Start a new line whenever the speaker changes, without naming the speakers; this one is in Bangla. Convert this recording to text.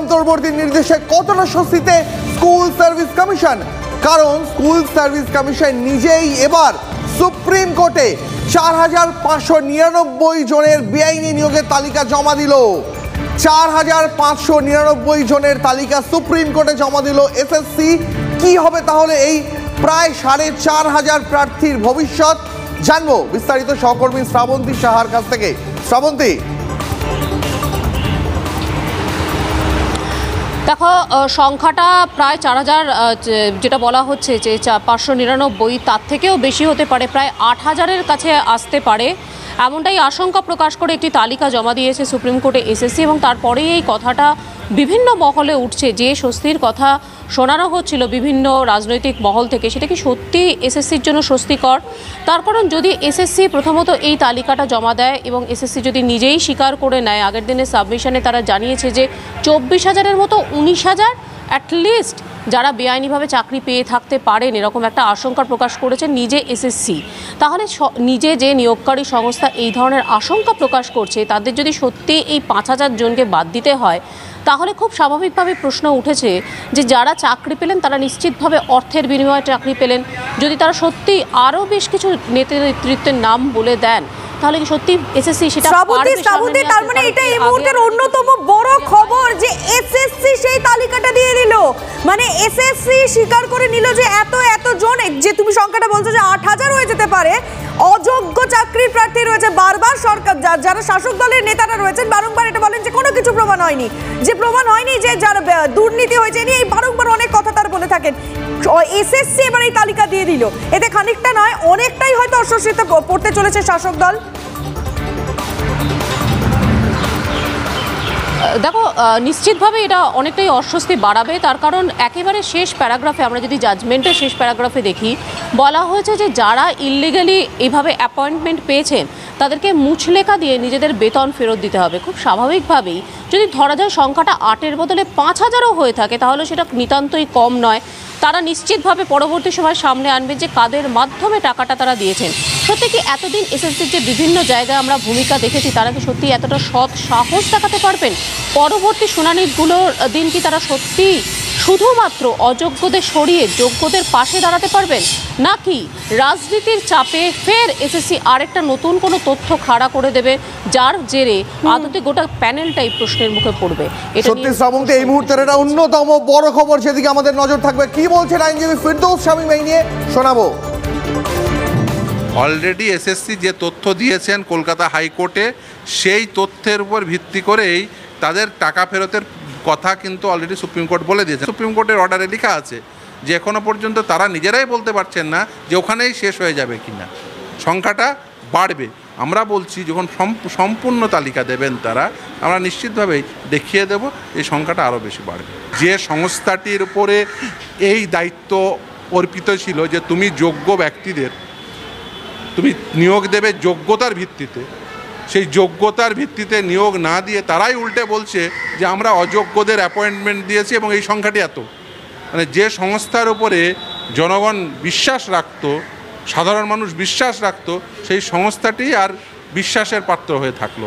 অন্তর্বর্তী নির্দেশে কতটা স্বস্তিতে স্কুল সার্ভিস কমিশন, কারণ স্কুল সার্ভিস কমিশন নিজেই এবার সুপ্রিম কোর্টে ৪৫৯৯ জনের বেআইনি নিয়োগের তালিকা জমা দিল। ৪৫৯৯ জনের তালিকা সুপ্রিম কোর্টে জমা দিল এসএসসি। কি হবে তাহলে এই প্রায় ৪৫০০ প্রার্থীর ভবিষ্যৎ, জানবো বিস্তারিত সহকর্মী শ্রাবন্তী সাহার কাছ থেকে। শ্রাবন্তী,
দেখো সংখ্যাটা প্রায় ৪০০০, যেটা বলা হচ্ছে যে ৫৯৯, তার থেকেও বেশি হতে পারে, প্রায় ৮০০০-এর কাছে আসতে পারে, এমনটাই আশঙ্কা প্রকাশ করে একটি তালিকা জমা দিয়েছে সুপ্রিম কোর্টে এসএসসি। এবং তারপরেই এই কথাটা বিভিন্ন মহলে উঠছে, যে স্বস্তির কথা শোনানো হচ্ছিল বিভিন্ন রাজনৈতিক মহল থেকে, সেটা কি সত্যি এসএসসির জন্য স্বস্তিকর? তার কারণ যদি এসএসসি প্রথমত এই তালিকাটা জমা দেয় এবং এসএসসি যদি নিজেই স্বীকার করে নেয়, আগের দিনের সাবমিশনে তারা জানিয়েছে যে ২৪,০০০-এর মতো ১৯,০০০ অ্যাটলিস্ট যারা বেআইনিভাবে চাকরি পেয়ে থাকতে পারেন, এরকম একটা আশঙ্কা প্রকাশ করেছেন নিজে এসএসসি। তাহলে নিজে যে নিয়োগকারী সংস্থা এই ধরনের আশঙ্কা প্রকাশ করছে, তাদের যদি সত্যি এই ৫,০০০ জনকে বাদ দিতে হয়, তাহলে খুব স্বাভাবিকভাবে প্রশ্ন উঠেছে যে যারা চাকরি পেলেন তারা নিশ্চিতভাবে অর্থের বিনিময়ে চাকরি পেলেন। যদি তারা সত্যি আরও বেশ কিছু নেতৃত্বের নাম বলে দেন, তাহলে কি সত্যি এসএসসি সেটা পারবে?
তার মানে এটা এই মুহূর্তের অন্যতম বড় খবর যে এসএসসি সেই তালিকাটা দিয়ে দিল। মানে এসএসসি স্বীকার করে নিল যে এত জন, যে তুমি সংখ্যাটা বলছো যে ৮০০০ হয়ে যেতে পারে, অযোগ্য চাকরির প্রার্থী রয়েছে। বারবার সরকার, যারা শাসক দলের নেতারা রয়েছেন, বারংবার এটা বলেন যে কোনো কিছু প্রমাণ হয়নি, যে যারা দুর্নীতি হয়েছে নিয়ে বারংবার অনেক কথা তারা বলে থাকেন। এসএসসি এবার এই তালিকা দিয়ে দিল, এতে খানিকটা নয় অনেকটাই হয়তো অস্বস্তিতে পড়তে চলেছে শাসক দল।
দেখো নিশ্চিতভাবে এটা অনেকটাই অস্বস্তি বাড়াবে, তার কারণ একেবারে শেষ প্যারাগ্রাফে, আমরা যদি জাজমেন্টের শেষ প্যারাগ্রাফে দেখি, বলা হয়েছে যে যারা ইললিগালি এইভাবে অ্যাপয়েন্টমেন্ট পেয়েছেন তাদেরকে মুচলেখা দিয়ে নিজেদের বেতন ফেরত দিতে হবে। খুব স্বাভাবিকভাবেই যদি ধরা যায় সংখ্যাটা ৮-এর বদলে ৫,০০০ও হয়ে থাকে, তাহলে সেটা নিতান্তই কম নয়। তারা নিশ্চিতভাবে পরবর্তী সময় সামনে আনবে যে কাদের মাধ্যমে টাকাটা তারা দিয়েছেন। সত্যি কি এতদিন এসএসসির যে বিভিন্ন জায়গায় আমরা ভূমিকা দেখেছি, তারা কি সত্যি এতটা সৎ সাহস দেখাতে পারবেন? পরবর্তী শুনানিগুলোর দিন কি তারা সত্যি শুধুমাত্র অযোগ্যদের সরিয়ে যোগ্যদের পাশে দাঁড়াতে পারবেন, নাকি রাজনীতির চাপে ফের এসএসসি আরেকটা নতুন কোনো তথ্য খাড়া করে দেবে, যার জেরে আদতে গোটা প্যানেলটাই প্রশ্নের মুখে পড়বে?
সত্যি শ্রাবন্তী, এই মুহূর্তের এটা অন্যতম বড় খবর, সেদিকে আমাদের নজর থাকবে। কি বলছেন আইনজীবী ফিরদৌস শামীম এই নিয়ে, শোনাবো।
অলরেডি এসএসসি যে তথ্য দিয়েছেন কলকাতা হাইকোর্টে, সেই তথ্যের উপর ভিত্তি করেই তাদের টাকা ফেরতের কথা কিন্তু অলরেডি সুপ্রিম কোর্ট বলে দিয়েছে। সুপ্রিম কোর্টের অর্ডারে লেখা আছে যে এখনও পর্যন্ত তারা নিজেরাই বলতে পারছেন না যে ওখানেই শেষ হয়ে যাবে কিনা, সংখ্যাটা বাড়বে। আমরা বলছি যখন সম্পূর্ণ তালিকা দেবেন তারা, আমরা নিশ্চিতভাবেই দেখিয়ে দেব এই সংখ্যাটা আরও বেশি বাড়বে। যে সংস্থাটির উপরে এই দায়িত্ব অর্পিত ছিল যে তুমি যোগ্য ব্যক্তিদের তুমি নিয়োগ দেবে যোগ্যতার ভিত্তিতে, সেই যোগ্যতার ভিত্তিতে নিয়োগ না দিয়ে তারাই উল্টে বলছে যে আমরা অযোগ্যদের অ্যাপয়েন্টমেন্ট দিয়েছি এবং এই সংখ্যাটি এত। মানে যে সংস্থার উপরে জনগণ বিশ্বাস রাখত, সাধারণ মানুষ বিশ্বাস রাখত, সেই সংস্থাটি আর বিশ্বাসের পাত্র হয়ে থাকলো না।